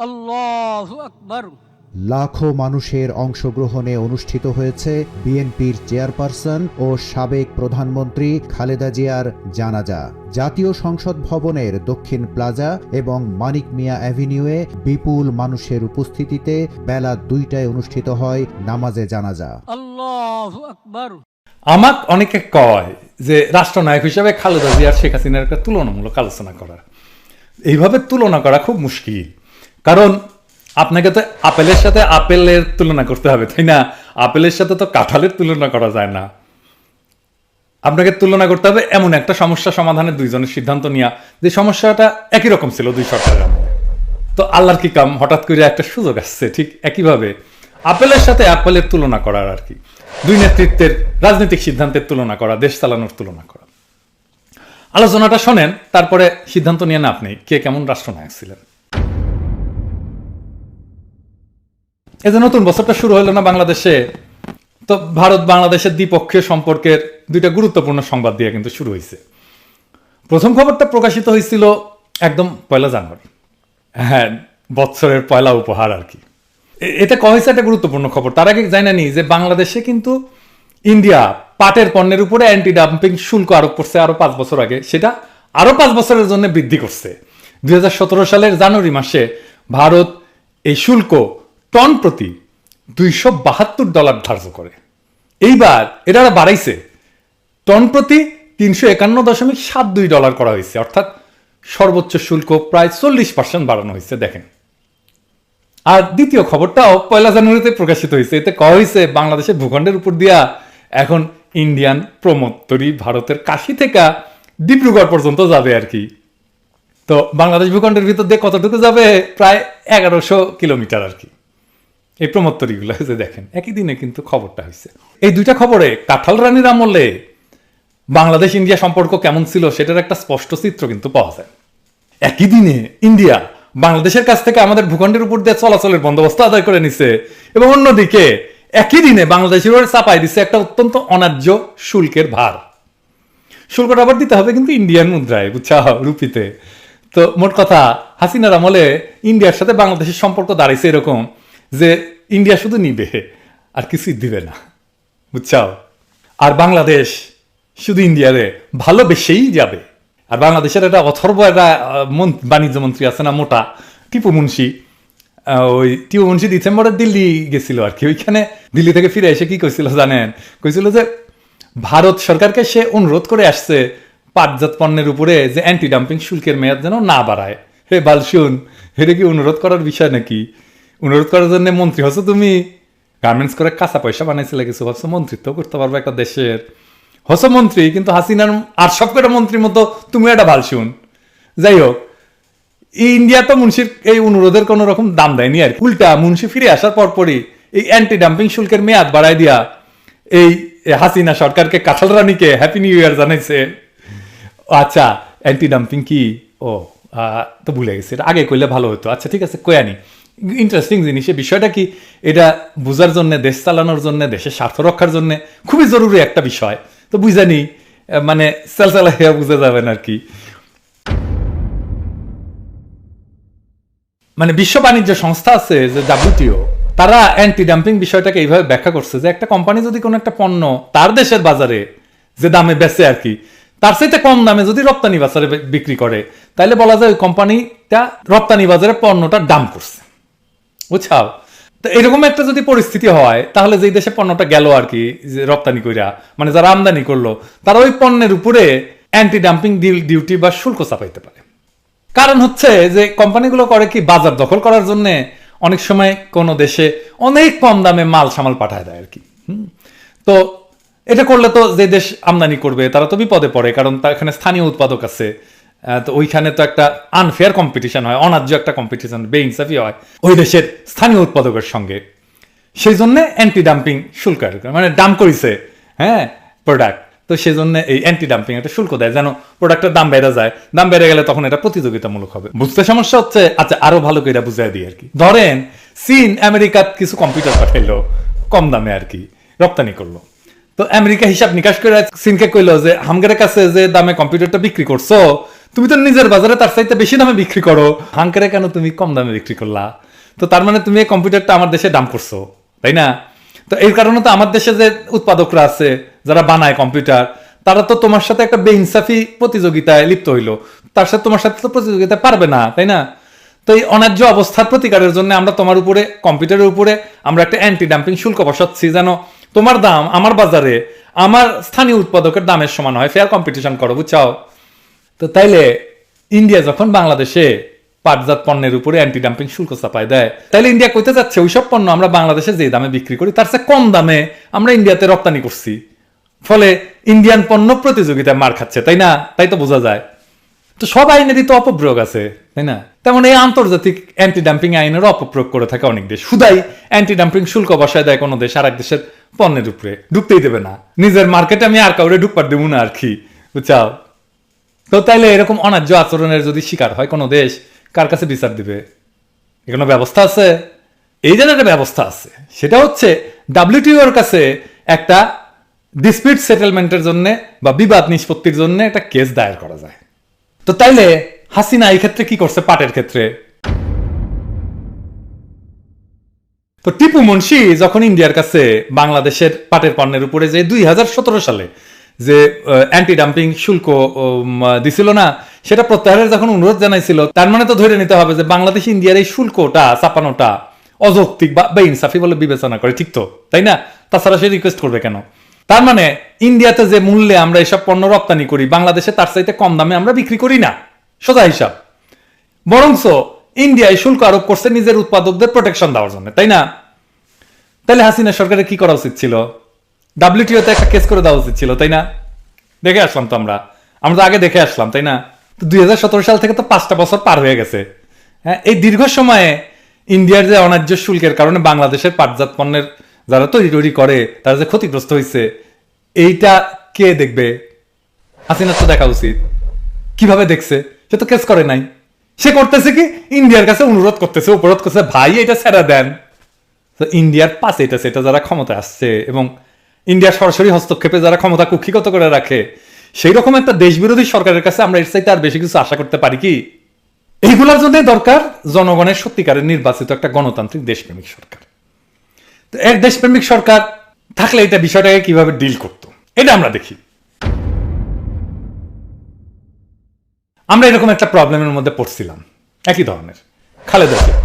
আল্লাহু আকবার। লাখো মানুষের অংশগ্রহণে অনুষ্ঠিত হয়েছে বিএনপির চেয়ারপারসন ও সাবেক প্রধানমন্ত্রী খালেদা জিয়ার জানাজা। জাতীয় সংসদ ভবনের দক্ষিণ প্লাজা এবং মানিক মিয়া অ্যাভিনিউয়ে বিপুল মানুষের উপস্থিতিতে বেলা 2টায় অনুষ্ঠিত হয় নামাজে জানাজা। আল্লাহু আকবার। আমাক অনেকে কয় যে রাষ্ট্রনায়ক হিসেবে খালেদা জিয়ার শেখ হাসিনার একটা তুলনামূলক আলোচনা করা, এইভাবে তুলনা করা খুব মুশকিল। কারণ আপনাকে তো আপেলের সাথে আপেলের তুলনা করতে হবে, তাই না? আপেলের সাথে তো কাঁঠালের তুলনা করা যায় না। আপনাকে তুলনা করতে হবে এমন একটা সমস্যা সমাধানের দুইজনের সিদ্ধান্ত নেওয়া যে সমস্যাটা একই রকম ছিল দুই সরকারের আমলে। তো আল্লাহর কি কাম, হঠাৎ করে একটা সুযোগ আসছে ঠিক একইভাবে আপেলের সাথে আপেলের তুলনা করার আর কি, দুই নেতৃত্বের রাজনৈতিক সিদ্ধান্তের তুলনা করা, দেশ চালানোর তুলনা করা। আলোচনাটা শোনেন, তারপরে সিদ্ধান্ত নিয়ে না আপনি কে কেমন রাষ্ট্রনায়ক ছিলেন। এই যে নতুন বছরটা শুরু হলো না বাংলাদেশে, তো ভারত বাংলাদেশের দ্বিপক্ষীয় সম্পর্কের দুইটা গুরুত্বপূর্ণ সংবাদ দিয়ে কিন্তু শুরু হয়েছে। প্রথম খবরটা প্রকাশিত হয়েছিল একদম 1 জানুয়ারি, হ্যাঁ, বৎসরের পয়লা উপহার আর কি। এটা কয়া হয়েছে একটা গুরুত্বপূর্ণ খবর। তার আগে জানা নি যে বাংলাদেশে কিন্তু ইন্ডিয়া পাটের পণ্যের উপরে অ্যান্টি ডাম্পিং শুল্ক আরোপ করছে আরো 5 বছর আগে, সেটা আরো 5 বছরের জন্য বৃদ্ধি করছে। 2017 সালের জানুয়ারি মাসে ভারত এই শুল্ক টন প্রতি $272 ধার্য করে। এইবার এটা বাড়াইছে, টন প্রতি $351.72 করা হয়েছে, অর্থাৎ সর্বোচ্চ শুল্ক প্রায় 40% বাড়ানো হয়েছে। দেখেন, আর দ্বিতীয় খবরটাও 1 জানুয়ারিতে প্রকাশিত হয়েছে। এতে কওয়া হয়েছে বাংলাদেশের ভূখণ্ডের উপর দিয়া এখন ইন্ডিয়ান প্রমোত্তরি ভারতের কাশি থেকে ডিব্রুগড় পর্যন্ত যাবে আর কি। তো বাংলাদেশ ভূখণ্ডের ভিতর দিয়ে কতটুকু যাবে? প্রায় 1100 কিলোমিটার আর কি, এই প্রমোত্তরিগুলো। যে দেখেন, একই দিনে কিন্তু খবরটা হয়েছে। এই দুইটা খবরে কাঁঠাল রানীর আমলে বাংলাদেশ ইন্ডিয়া সম্পর্ক কেমন ছিল সেটার একটা স্পষ্ট চিত্র কিন্তু পাওয়া যায়। একই দিনে ইন্ডিয়া বাংলাদেশের কাছ থেকে আমাদের ভূখণ্ডের উপর দিয়ে চলাচলের বন্দোবস্ত আদায় করে নিছে, এবং অন্যদিকে একই দিনে বাংলাদেশের উপর চাপাই দিচ্ছে একটা অত্যন্ত অন্যায্য শুল্কের ভার। শুল্কটা আবার দিতে হবে কিন্তু ইন্ডিয়ান মুদ্রায়, বুঝছা, রুপিতে। তো মোট কথা, হাসিনার আমলে ইন্ডিয়ার সাথে বাংলাদেশের সম্পর্ক দাঁড়াইছে এরকম যে ইন্ডিয়া শুধু নিবে আর কিছুই দিবে না, বুঝছাও। আর বাংলাদেশ শুধু ইন্ডিয়ারে ভালোবেসেই যাবে। আর বাংলাদেশের একটা অথর্ব একটা বাণিজ্য মন্ত্রী আছে না, মোটা, টিপু মুন্সি। ওই টিপু মুন্সি ডিসেম্বরে দিল্লি গেছিল আর কি। ওইখানে দিল্লি থেকে ফিরে এসে কি কইছিল জানেন? কইছিল যে ভারত সরকারকে সে অনুরোধ করে আসছে পাটজাত পণ্যের উপরে যে অ্যান্টি ডাম্পিং শুল্কের মেয়াদ যেন না বাড়ায়। হে বাল শুন, এটা কি অনুরোধ করার বিষয় নাকি? অনুরোধ করার জন্য মন্ত্রী হচ্ছে তুমি? গার্মেন্টস করে কাঁচা পয়সা বানাইছিলে কিছু, ভাবছো মন্ত্রিত্ব করতে পারবে একটা দেশের? হচ্ছে মন্ত্রী, কিন্তু হাসিনার আর সব কটা মন্ত্রীর মতো তুমি একটা ভাল শুন। যাই হোক, ইন্ডিয়া তো মুন্সির এই অনুরোধের কোন রকম দাম দেয়নি আর কি। উল্টা মুন্সি ফিরে আসার পরপরই এই অ্যান্টি ডাম্পিং শুল্কের মেয়াদ বাড়াই দিয়া এই হাসিনা সরকারকে, কাঁঠাল রানীকে হ্যাপি নিউ ইয়ার জানাইছে। আচ্ছা, অ্যান্টি ডাম্পিং কি? ও তো ভুলে গেছি, এটা আগে কইলে ভালো হতো। আচ্ছা ঠিক আছে, কয়ানি। ইন্টারেস্টিং জিনিস, এই বিষয়টা কি এটা বোঝার জন্য, দেশ চালানোর জন্য, দেশের স্বার্থ রক্ষার জন্য খুবই জরুরি একটা বিষয়। তো বুঝানি, মানে চালচালা হয়ে বুঝে যাবেন আর কি। মানে বিশ্ব বাণিজ্য সংস্থা আছে যে WTO, তারা অ্যান্টি ডাম্পিং বিষয়টাকে এইভাবে ব্যাখ্যা করছে যে একটা কোম্পানি যদি কোনো একটা পণ্য তার দেশের বাজারে যে দামে বেচে আর কি, তার চাইতে কম দামে যদি রপ্তানি বাজারে বিক্রি করে, তাহলে বলা যায় ওই কোম্পানিটা রপ্তানি বাজারে পণ্যটা দাম করছে, বুঝছাও। তো এরকম একটা যদি পরিস্থিতি হয়, তাহলে যেই দেশে পণ্যটা গেল আর কি, যে রপ্তানি কইরা, মানে যারা আমদানি করলো, তারা ওই পণ্যের উপরে অ্যান্টি ডাম্পিং ডিউটি বা শুল্ক চাপাইতে পারে। কারণ হচ্ছে যে কোম্পানিগুলো করে কি, বাজার দখল করার জন্য অনেক সময় কোনো দেশে অনেক কম দামে মাল সামাল পাঠায় দেয় আর কি। তো এটা করলে তো যে দেশ আমদানি করবে তারা তো বিপদে পড়ে, কারণ তার এখানে স্থানীয় উৎপাদক আছে। তো ওইখানে তো একটা আনফেয়ার কম্পিটিশন হয়, অন্যায্য একটা কম্পিটিশন, বেইনসাফি হয় ওই দেশের স্থানীয় উৎপাদকের সঙ্গে। সেই জন্য অ্যান্টি ডাম্পিং শুল্ক, মানে দাম করেছে, হ্যাঁ, প্রোডাক্ট, তো সেই জন্য এই অ্যান্টি ডাম্পিং একটা শুল্ক দেয় যেন প্রোডাক্টের দাম বেড়ে যায়। দাম বেড়ে গেলে তখন এটা প্রতিযোগিতামূলক হবে। বুঝতে সমস্যা হচ্ছে? আচ্ছা, আরো ভালো করে এটা বুঝাই দিই আর কি। ধরেন চীন আমেরিকার কিছু কম্পিউটার পাঠাইলো কম দামে আর কি, রপ্তানি করলো। তো আমেরিকা হিসাব নিকাশ করে চীনকে কইলো যে হামগের কাছে যে দামে কম্পিউটারটা বিক্রি করছো, তুমি তো নিজের বাজারে তার চাইতে বেশি দামে বিক্রি করো, হাঙ্কারে কেন তুমি কম দামে বিক্রি করলা? তো তার মানে তুমি এই কম্পিউটারটা আমার দেশে দাম করছো, তাই না? তো এই কারণে তো আমার দেশে যে উৎপাদকরা আছে যারা বানায় কম্পিউটার, তারা তো তোমার সাথে একটা বেইনসাফি প্রতিযোগিতায় লিপ্ত হইলো, তার সাথে তোমার সাথে তো প্রতিযোগিতায় পারবে না, তাই না? তো এই অন্যায্য অবস্থার প্রতিকারের জন্য আমরা তোমার উপরে, কম্পিউটারের উপরে আমরা একটা অ্যান্টি ডাম্পিং শুল্ক বসাচ্ছি, যেন তোমার দাম আমার বাজারে আমার স্থানীয় উৎপাদকের দামের সমান হয়, ফেয়ার কম্পিটিশন করো, বুঝছাও? তো তাইলে ইন্ডিয়া যখন বাংলাদেশে পাটজাত পণ্যের উপরে অ্যান্টি ডাম্পিং শুল্ক চাপায় দেয়, তাহলে ইন্ডিয়া কইতে যাচ্ছে ওইসব পণ্য আমরা বাংলাদেশে যে দামে বিক্রি করি তার চেয়ে কম দামে আমরা ইন্ডিয়াতে রপ্তানি করছি, ফলে ইন্ডিয়ান পণ্য প্রতিযোগিতায় মার খাচ্ছে, তাই না? তাই তো বোঝা যায়। তো সব আইনেরই তো অপপ্রয়োগ আছে, তাই না? তেমন এই আন্তর্জাতিক অ্যান্টি ডাম্পিং আইনের অপপ্রয়োগ করে থাকে অনেক দেশ। শুধাই অ্যান্টি ডাম্পিং শুল্ক বসায় দেয় কোনো দেশ আর এক দেশের পণ্যের উপরে, ঢুকতেই দেবে না। নিজের মার্কেটে আমি আর কাউরে ঢুকবার দেবো না আর কি, বুঝছাও? তো তাইলে এরকম অন্যায্য আচরণের যদি শিকার হয় কোনো দেশ, কার কাছে বিচার দিবে? এখানে ব্যবস্থা আছে? এই জন্য একটা ব্যবস্থা আছে, সেটা হচ্ছে WTOর কাছে একটা ডিসপিউট সেটেলমেন্টের জন্য বা বিবাদ নিষ্পত্তির জন্য একটা কেস দায়ের করা যায়। তো তাইলে হাসিনা এই ক্ষেত্রে কি করছে পাটের ক্ষেত্রে? তো টিপু মুন্সি যখন ইন্ডিয়ার কাছে বাংলাদেশের পাটের পণ্যের উপরে যে 2017 সালে যে অ্যান্টি ডাম্পিং শুল্ক দিছিল না, সেটা প্রত্যাহারের যখন অনুরোধ জানাইছিল, তার মানে তো ধরে নিতে হবে যে বাংলাদেশ ইন্ডিয়ার এই শুল্কটা চাপানোটা অযৌক্তিক বা বেইনসাফি বলে বিবেচনা করে, ঠিক তো, তাই না? তাছাড়া সে রিকোয়েস্ট করবে কেন? তার মানে ইন্ডিয়াতে যে মূল্যে আমরা এসব পণ্য রপ্তানি করি, বাংলাদেশে তার চাইতে কম দামে আমরা বিক্রি করি না, সোজা হিসাব। বরংস ইন্ডিয়ায় শুল্ক আরোপ করছে নিজের উৎপাদকদের প্রোটেকশন দেওয়ার জন্য, তাই না? তাহলে হাসিনা সরকারের কি করা উচিত ছিল? WTOতে একটা কেস করে দেওয়া উচিত ছিল, তাই না? দেখে আসলাম তো আমরা তো আগে দেখে আসলাম, তাই না? তো 2017 সাল থেকে তো 5টা বছর পার হয়ে গেছে। হ্যাঁ, এই দীর্ঘ সময়ে ইন্ডিয়ার যে অন্যায্য শুল্কের কারণে বাংলাদেশের পাটজাত পণ্যের যারা তৈরি করে তারা যে ক্ষতিগ্রস্ত হয়েছে, এইটা কে দেখবে? হাসিনার তো দেখা উচিত। কিভাবে দেখছে? সে তো কেস করে নাই। সে করতেছে কি, ইন্ডিয়ার কাছে অনুরোধ করতেছে, উপরোধ করছে, ভাই এটা ছেড়ে দেন। তো ইন্ডিয়ার পাশে এটা সেটা যারা ক্ষমতা আসছে এবং ইন্ডিয়ার সরাসরি হস্তক্ষেপে যারা ক্ষমতা কুক্ষিগত করে রাখে, সেই রকম একটা দেশ বিরোধী সরকারের কাছে আমরা এর চাইতে আর বেশি কিছু আশা করতে পারি কি? এইগুলোর জন্য দরকার জনগণের সত্যিকারের নির্বাচিত একটা গণতান্ত্রিক দেশপ্রেমিক সরকার। তো এক দেশপ্রেমিক সরকার থাকলে এটা বিষয়টাকে কিভাবে ডিল করতো, এটা আমরা দেখি। আমরা এরকম একটা প্রবলেমের মধ্যে পড়ছিলাম, একই ধরনের, খালেদা জিয়া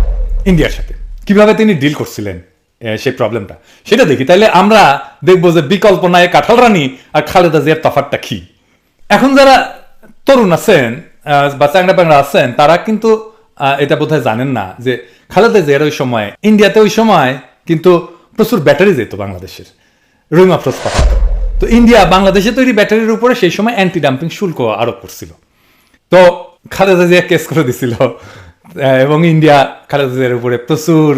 ইন্ডিয়ার সাথে কিভাবে তিনি ডিল করছিলেন সেই প্রবলেমটা, সেটা দেখি। তাহলে আমরা দেখবো যে বিকল্প নাই কাঁঠাল রানী আর খালেদা জিয়ার তফাৎটা কি। এখন যারা তরুণ আছেন বা চ্যাংড়া প্যাংড়া আছেন, তারা কিন্তু এটা বোধহয় জানেন না যে খালেদা জিয়ার ওই সময় ইন্ডিয়াতে ওই সময় কিন্তু প্রচুর ব্যাটারি যেত বাংলাদেশের, রহিম আফরোজ পাঠাতো। তো ইন্ডিয়া বাংলাদেশে তৈরি ব্যাটারির উপরে সেই সময় অ্যান্টি ডাম্পিং শুল্ক আরোপ করছিল। তো খালেদা জিয়া কেস করে দিছিল এবং ইন্ডিয়া খালেদা জিয়ার উপরে প্রচুর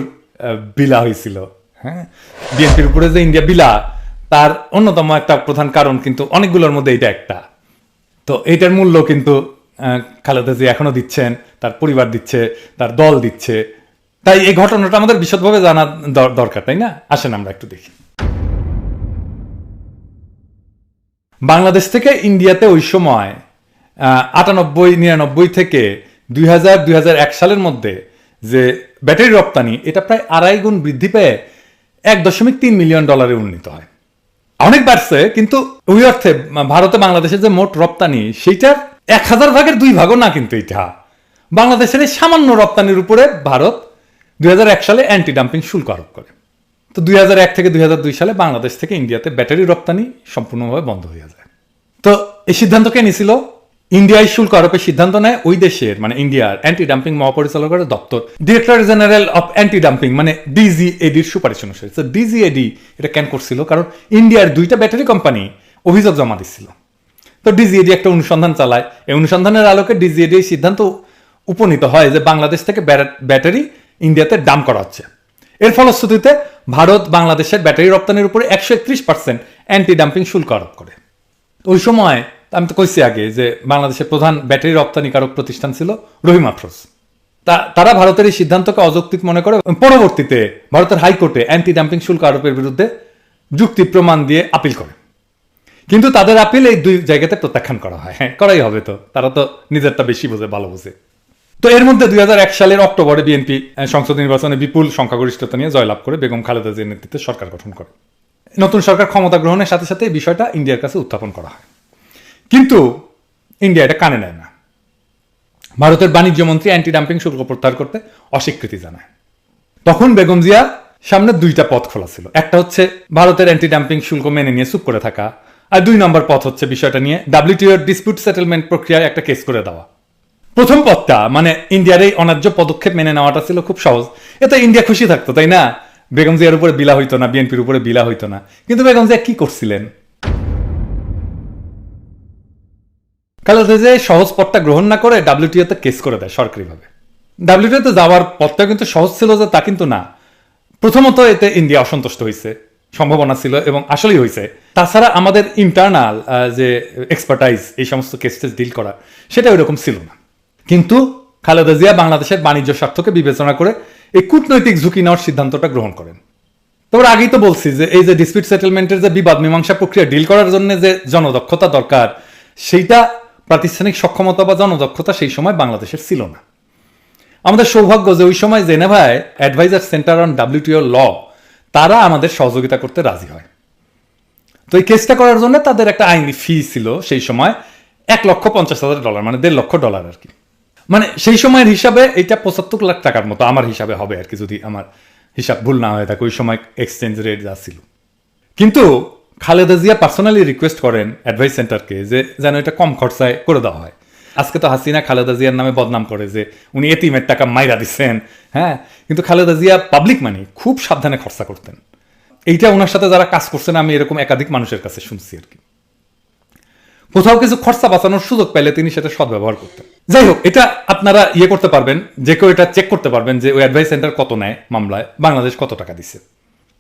বিলা হয়েছিল। হ্যাঁ, বিএনপির উপরে যে ইন্ডিয়া বিলা, তার অন্যতম একটা প্রধান কারণ কিন্তু অনেকগুলোর মধ্যে এটা একটা। তো এইটার মূল্য কিন্তু খালেদা জিয়া এখনো দিচ্ছেন, তার পরিবার দিচ্ছে, তার দল দিচ্ছে। তাই এই ঘটনাটা আমাদের বিশদভাবে জানা দরকার, তাই না? আসেন আমরা একটু দেখি। বাংলাদেশ থেকে ইন্ডিয়াতে ওই সময় 98-99 থেকে 2000-2001 সালের মধ্যে যে ব্যাটারি রপ্তানি, এটা প্রায় 2.5 গুণ বৃদ্ধি পেয়ে $1.3 মিলিয়ন উন্নীত হয়। অনেক বাড়ছে, কিন্তু ওই অর্থে ভারতে বাংলাদেশের যে মোট রপ্তানি, সেইটার 1000 ভাগের 2 ভাগও না। কিন্তু এটা বাংলাদেশের এই সামান্য রপ্তানির উপরে ভারত 2001 সালে অ্যান্টি ডাম্পিং শুল্ক আরোপ করে। তো 2001 থেকে 2002 সালে বাংলাদেশ থেকে ইন্ডিয়াতে ব্যাটারি রপ্তানি সম্পূর্ণভাবে বন্ধ হয়ে যায়। তো এই সিদ্ধান্ত কে নিয়েছিল? ইন্ডিয়ায় শুল্ক আরোপের সিদ্ধান্ত নেয় ওই দেশের, মানে ইন্ডিয়ার অ্যান্টি ডাম্পিং মহাপরিচালকের দপ্তর, director general of anti dumping, মানে DGADর সুপারিশ অনুসারে। তো DGAD এটা কেন করছিল? কারণ ইন্ডিয়ার 2টা ব্যাটারি কোম্পানি অভিযোগ জমা দিচ্ছিল। তো DGAD একটা অনুসন্ধান চালায়। এই অনুসন্ধানের আলোকে DGAD সিদ্ধান্ত উপনীত হয় যে বাংলাদেশ থেকে ব্যাটারি ইন্ডিয়াতে ডাম্প করা হচ্ছে। এর ফলশ্রুতিতে ভারত বাংলাদেশের ব্যাটারি রপ্তানির উপরে 131% অ্যান্টি ডাম্পিং শুল্ক আরোপ করে। ওই সময় আমি তো কইছি আগে যে বাংলাদেশের প্রধান ব্যাটারি রপ্তানিকারক প্রতিষ্ঠান ছিল রহিম আফরোজ। তারা ভারতের এই সিদ্ধান্তকে অযৌক্তিক মনে করে পরবর্তীতে ভারতের হাইকোর্টে অ্যান্টি ডাম্পিং শুল্ক আরোপের বিরুদ্ধে যুক্তি প্রমাণ দিয়ে আপিল করে। কিন্তু তাদের আপিল এই দুই জায়গাতে প্রত্যাখ্যান করা হয়। হ্যাঁ, করাই হবে, তো তারা তো নিজেরটা বেশি বোঝে, ভালো বোঝে। তো এর মধ্যে 2001 সালের অক্টোবরে বিএনপি সংসদ নির্বাচনে বিপুল সংখ্যাগরিষ্ঠতা নিয়ে জয়লাভ করে বেগম খালেদা জিয়ার নেতৃত্বে সরকার গঠন করে। নতুন সরকার ক্ষমতা গ্রহণের সাথে সাথে এই বিষয়টা ইন্ডিয়ার কাছে উত্থাপন করা হয়, কিন্তু ইন্ডিয়া এটা কানে নেয় না। ভারতের বাণিজ্য মন্ত্রী অ্যান্টি ডাম্পিং শুল্ক প্রত্যাহার করতে অস্বীকৃতি জানায়। তখন বেগম জিয়া সামনে দুইটা পথ খোলা ছিল। একটা হচ্ছে ভারতের অ্যান্টি ডাম্পিং শুল্ক মেনে নিয়ে চুপ করে থাকা, আর 2 নম্বর পথ হচ্ছে বিষয়টা নিয়ে WTO ডিসপিউট সেটেলমেন্ট প্রক্রিয়ায় একটা কেস করে দেওয়া। প্রথম পথটা মানে ইন্ডিয়ার এই অন্যায্য পদক্ষেপ মেনে নেওয়াটা ছিল খুব সহজ, এতে ইন্ডিয়া খুশি থাকতো, তাই না? বেগম জিয়ার উপরে বিলা হইতো না, বিএনপির উপরে বিলা হইতো না। কিন্তু বেগম জিয়া কি করছিলেন? খালেদা জিয়া সহজ পথটা গ্রহণ না করে WTO তে কেস করে দেয় সরকারিভাবে। WTO তে যাওয়ার পথটা কিন্তু সহজ ছিল যে তা কিন্তু না। প্রথমত এতে ইন্ডিয়া অসন্তুষ্ট হয়েছে, সম্ভাবনা ছিল এবং আসলেই হয়েছে। তাছাড়া আমাদের ইন্টারনাল যে এক্সপার্টাইজ এই সমস্ত কেসটেস ডিল করা, সেটা ওইরকম ছিল না। কিন্তু খালেদা জিয়া বাংলাদেশের বাণিজ্য স্বার্থকে বিবেচনা করে এই কূটনৈতিক ঝুঁকি নেওয়ার সিদ্ধান্তটা গ্রহণ করেন। তারপর আগেই তো বলছি যে এই যে ডিসপিউট সেটেলমেন্টের যে বিবাদ মীমাংসা প্রক্রিয়া ডিল করার জন্য যে জনদক্ষতা দরকার, সেইটা প্রাতিষ্ঠানিক সক্ষমতা বা জনদক্ষতা সেই সময় বাংলাদেশের ছিল না। আমাদের সৌভাগ্য যে ওই সময় জেনেভায় অ্যাডভাইজার সেন্টার অন WTO ল, তারা আমাদের সহযোগিতা করতে রাজি হয়। তো এই কেসটা করার জন্য তাদের একটা আইনি ফি ছিল সেই সময় $1,50,000, মানে $1.5 লক্ষ আর কি। মানে সেই সময়ের হিসাবে এটা 75 লাখ টাকার মতো আমার হিসাবে হবে আর কি, যদি আমার হিসাব ভুল না হয়ে থাকে। ওই সময় এক্সচেঞ্জ রেট যা ছিল। কিন্তু খালেদা জিয়া পার্সোনালি রিকোয়েস্ট করেন অ্যাডভাইস সেন্টারকে যে যেন এটা কম খরচায় করে দেওয়া হয়। আজকে তো হাসিনা খালেদা জিয়ার নামে বদনাম করে যে উনি এতিমের টাকা মাইরা দিচ্ছেন, হ্যাঁ, কিন্তু খালেদা জিয়া পাবলিক মানি খুব সাবধানে খরচা করতেন। এইটা ওনার সাথে যারা কাজ করছেন আমি এরকম একাধিক মানুষের কাছে শুনছি আর কি। কোথাও কিছু খরচা বাঁচানোর সুযোগ পেলে তিনি সেটা সদ্ব্যবহার করতেন। যাই হোক, এটা আপনারা করতে পারবেন, যে কেউ এটা চেক করতে পারবেন যে ওই অ্যাডভাইস সেন্টার কত নেয় মামলায়, বাংলাদেশ কত টাকা দিচ্ছে,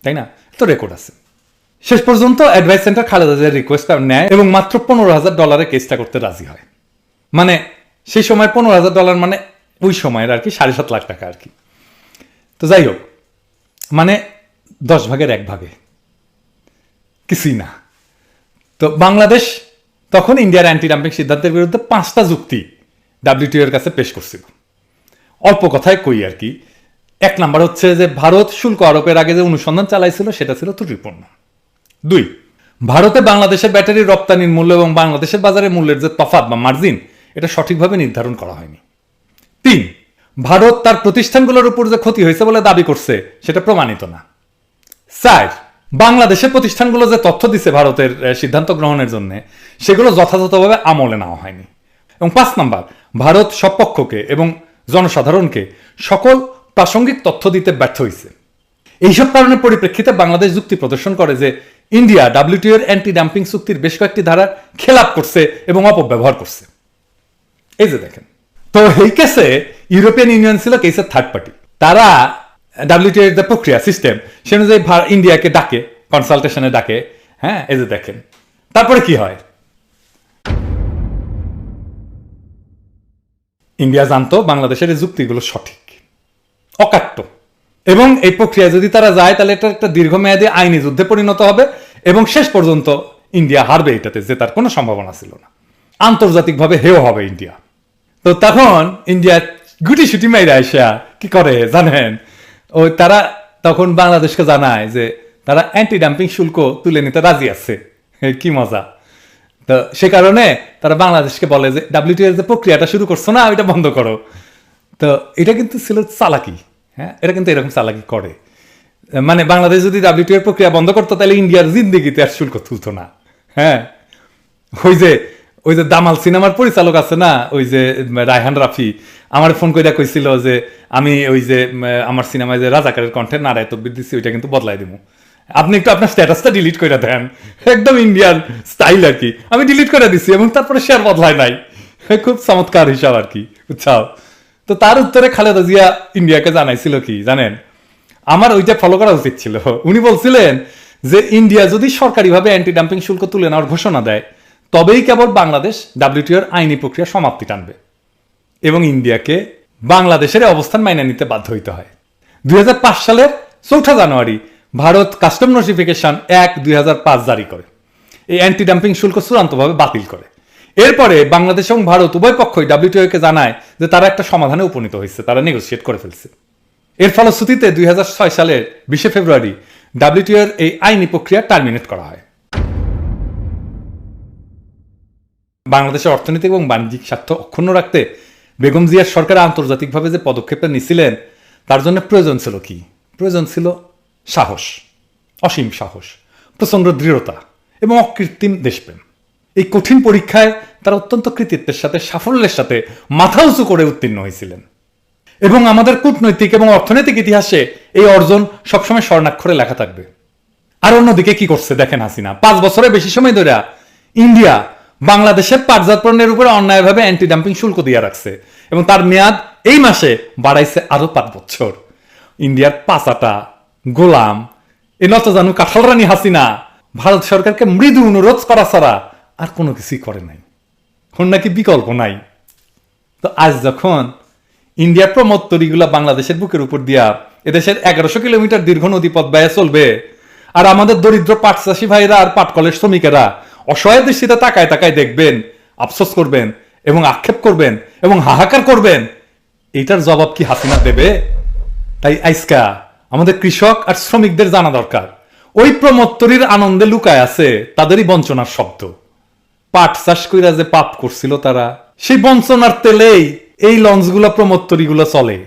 তাই না? তো রেকর্ড আছে। শেষ পর্যন্ত অ্যাডভাইস সেন্টার খালেদা জিয়ার রিকোয়েস্ট নেয় এবং মাত্র $15,000 কেসটা করতে রাজি হয়। মানে সেই সময় $15,000 মানে ওই সময়ের আর কি 7.5 লাখ টাকা আর কি। তো যাই হোক, মানে 10 ভাগের 1 ভাগে কিছুই না। তো বাংলাদেশ তখন ইন্ডিয়ার অ্যান্টি ডাম্পিং সিদ্ধান্তের বিরুদ্ধে 5টা যুক্তি WTO এর কাছে পেশ করছিল। অল্প কথায় কই আর কি। 1 নাম্বার হচ্ছে যে ভারত শুল্ক আরোপের আগে যে অনুসন্ধান চালাইছিল সেটা ছিল ত্রুটিপূর্ণ। 2, ভারতে বাংলাদেশের ব্যাটারির রপ্তানির মূল্য এবং বাংলাদেশের বাজারে মূল্যের যে তফাৎ বা মার্জিন, এটা সঠিকভাবে নির্ধারণ করা হয়নি। 3, ভারত তার প্রতিষ্ঠানগুলোর উপর যে ক্ষতি হয়েছে বলে দাবি করছে সেটা প্রমাণিত না। 4, বাংলাদেশের প্রতিষ্ঠানগুলো যে তথ্য দিছে ভারতের সিদ্ধান্ত গ্রহণের জন্য, সেগুলো যথাযথভাবে আমলে নেওয়া হয়নি। এবং 5 নাম্বার, ভারত সব পক্ষকে এবং জনসাধারণকে সকল প্রাসঙ্গিক তথ্য দিতে ব্যর্থ হয়েছে। এইসব কারণের পরিপ্রেক্ষিতে বাংলাদেশ যুক্তি প্রদর্শন করে যে ইন্ডিয়া WTO এর অ্যান্টি ডাম্পিং চুক্তির বেশ কয়েকটি ধারার খেলাপ করছে এবং অপব্যবহার করছে। এই যে দেখেন, তো এই কেসে ইউরোপিয়ান ইউনিয়ন ছিল কেসের থার্ড পার্টি। তারা WTO এর যে প্রক্রিয়া সিস্টেম সে অনুযায়ী ইন্ডিয়াকে ডাকে, কনসালটেশনে ডাকে। হ্যাঁ, এই যে দেখেন, তারপরে কি হয়। ইন্ডিয়া জানতো বাংলাদেশের এই যুক্তিগুলো সঠিক, অকাট্য, এবং এই প্রক্রিয়া যদি তারা যায় তাহলে এটা একটা দীর্ঘমেয়াদী আইনি যুদ্ধে পরিণত হবে এবং শেষ পর্যন্ত ইন্ডিয়া হারবে, এটাতে যে তার কোনো সম্ভাবনা ছিল না। আন্তর্জাতিকভাবে হেও হবে ইন্ডিয়া। তো তখন ইন্ডিয়া গুটি সুটি মাইরা এসা কি করে জানেন, ওই তারা তখন বাংলাদেশকে জানায় যে তারা অ্যান্টি ডাম্পিং শুল্ক তুলে নিতে রাজি আছে। কি মজা! তো সে কারণে তারা বাংলাদেশকে বলে যে WTO এর যে প্রক্রিয়াটা শুরু করছো না, ওইটা বন্ধ করো। তো এটা কিন্তু ছিল চালাকি। হ্যাঁ, এটা কিন্তু এরকম চালাকি করে। মানে বাংলাদেশ যদি WTO এর প্রক্রিয়া বন্ধ করতো তাহলে ইন্ডিয়ার জিন্দিগিতে আর শুল্ক তুলতো না। হ্যাঁ, ওই যে দামাল সিনেমার পরিচালক আছে না, ওই যে রায়হান রাফি, আমার ফোন করে কইছিল যে আমি ওই যে আমার সিনেমায় যে রাজাকারের কণ্ঠে নারায় তকবীর দিচ্ছি ওইটা কিন্তু বদলাই দিব, আপনি একটু আপনার স্ট্যাটাসটা ডিলিট করে দেন। একদম ইন্ডিয়ান স্টাইল আর কি। আমি ডিলিট করে দিচ্ছি এবং তারপরে শেয়ার বদলায় নাই। খুব চমৎকার হিসাব আর কি, বুঝছাও। তো তার উত্তরে খালেদা জিয়া ইন্ডিয়াকে জানাইছিল কি জানেন, আমার ওইটা ফলো করা উচিত ছিল। উনি বলছিলেন যে ইন্ডিয়া যদি সরকারিভাবে অ্যান্টি ডাম্পিং শুল্ক তুলে নেওয়ার ঘোষণা দেয় তবেই কেবল বাংলাদেশ WTO এর আইনি প্রক্রিয়া সমাপ্তি টানবে এবং ইন্ডিয়াকে বাংলাদেশের অবস্থান মাইনে নিতে বাধ্য হইতে হয়। 2005 সালের 4 জানুয়ারি ভারত কাস্টম নোটিফিকেশন 1/2005 জারি করে এই অ্যান্টি ডাম্পিং শুল্ক চূড়ান্তভাবে বাতিল করে। এরপরে বাংলাদেশ এবং ভারত উভয় পক্ষই WTO কে জানায় যে তারা একটা সমাধানে উপনীত হয়েছে, তারা নেগোসিয়েট করে ফেলছে। এর ফলশ্রুতিতে 2006 সালের 20 ফেব্রুয়ারি WTO এর এই আইনি প্রক্রিয়া টার্মিনেট করা হয়। বাংলাদেশের অর্থনৈতিক এবং বাণিজ্যিক স্বার্থ অক্ষুণ্ণ রাখতে বেগম জিয়ার সরকার আন্তর্জাতিকভাবে যে পদক্ষেপটা নিয়েছিলেন তার জন্য প্রয়োজন ছিল কি? প্রয়োজন ছিল সাহস, অসীম সাহস, প্রচন্ড দৃঢ়তা এবং অকৃত্রিম দেশপ্রেম। এই কঠিন পরীক্ষায় তারা অত্যন্ত কৃতিত্বের সাথে, সাফল্যের সাথে মাথা উঁচু করে উত্তীর্ণ হয়েছিলেন এবং আমাদের কূটনৈতিক এবং অর্থনৈতিক ইতিহাসে এই অর্জন সবসময় স্বর্ণাক্ষরে লেখা থাকবে। আর অন্যদিকে কি করছে দেখেন হাসিনা, 5 বছরের বেশি সময় ধরে ইন্ডিয়া বাংলাদেশের পাটজাত পণ্যের উপরে অন্যায়ভাবে অ্যান্টি ডাম্পিং শুল্ক দিয়ে রাখছে এবং তার মেয়াদ এই মাসে বাড়াইছে আরো 5 বছর। ইন্ডিয়ার পাচাটা গোলাম এ নত জানু কাঁঠাল রানী হাসিনা ভারত সরকারকে মৃদু অনুরোধ করা ছাড়া আর কোনো কিছুই করে নাই, কোন নাকি বিকল্প নাই। তো আজ যখন ইন্ডিয়ার প্রমোদ তরিগুলা বাংলাদেশের বুকের উপর দিয়া এদেশের 1100 কিলোমিটার দীর্ঘ নদীপথ ব্যয় চলবে, আর আমাদের দরিদ্র পাট চাষী ভাইরা আর পাটকলের শ্রমিকেরা অসহায় দৃষ্টিতে তাকায় তাকায় দেখবেন, আফসোস করবেন এবং আক্ষেপ করবেন এবং হাহাকার করবেন, এইটার জবাব কি হাসিনা দেবে? তাই আইসকা আমাদের কৃষক আর শ্রমিকদের জানা দরকার, ওই প্রমোত্তরীর আনন্দে লুকায় আছে তাদেরই বঞ্চনার শব্দ। পাট চাষ কইরা যে পাপ করছিল তারা, সেই বঞ্চনার তেলেই এই লঞ্চগুলো প্রমোত্তরীগুলো চলে।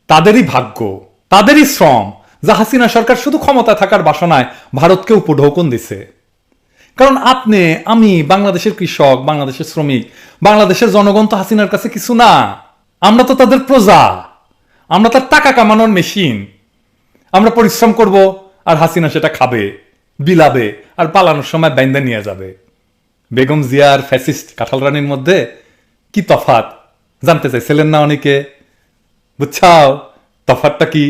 তাদেরই ভাগ্য, তাদেরই শ্রম যা হাসিনা সরকার শুধু ক্ষমতা থাকার বাসনায় ভারতকে উপঢৌকন দিছে। কারণ আপনি আমি বাংলাদেশের কৃষক, বাংলাদেশের শ্রমিক, বাংলাদেশের জনগণ তো হাসিনার কাছে কিছু না, আমরা তো তাদের প্রজা, আমরা তার টাকা কামানোর মেশিন। আমরা পরিশ্রম করব আর হাসিনা সেটা খাবে, বিলাবে আর পালানোর সময় বাইন্দা নিয়ে যাবে। বেগম জিয়া আর ফ্যাসিস্ট কাঁঠাল রানীর মধ্যে কি তফাৎ জানতে চাইছিলেন না অনেকে? বুঝছাও তফাৎটা কি?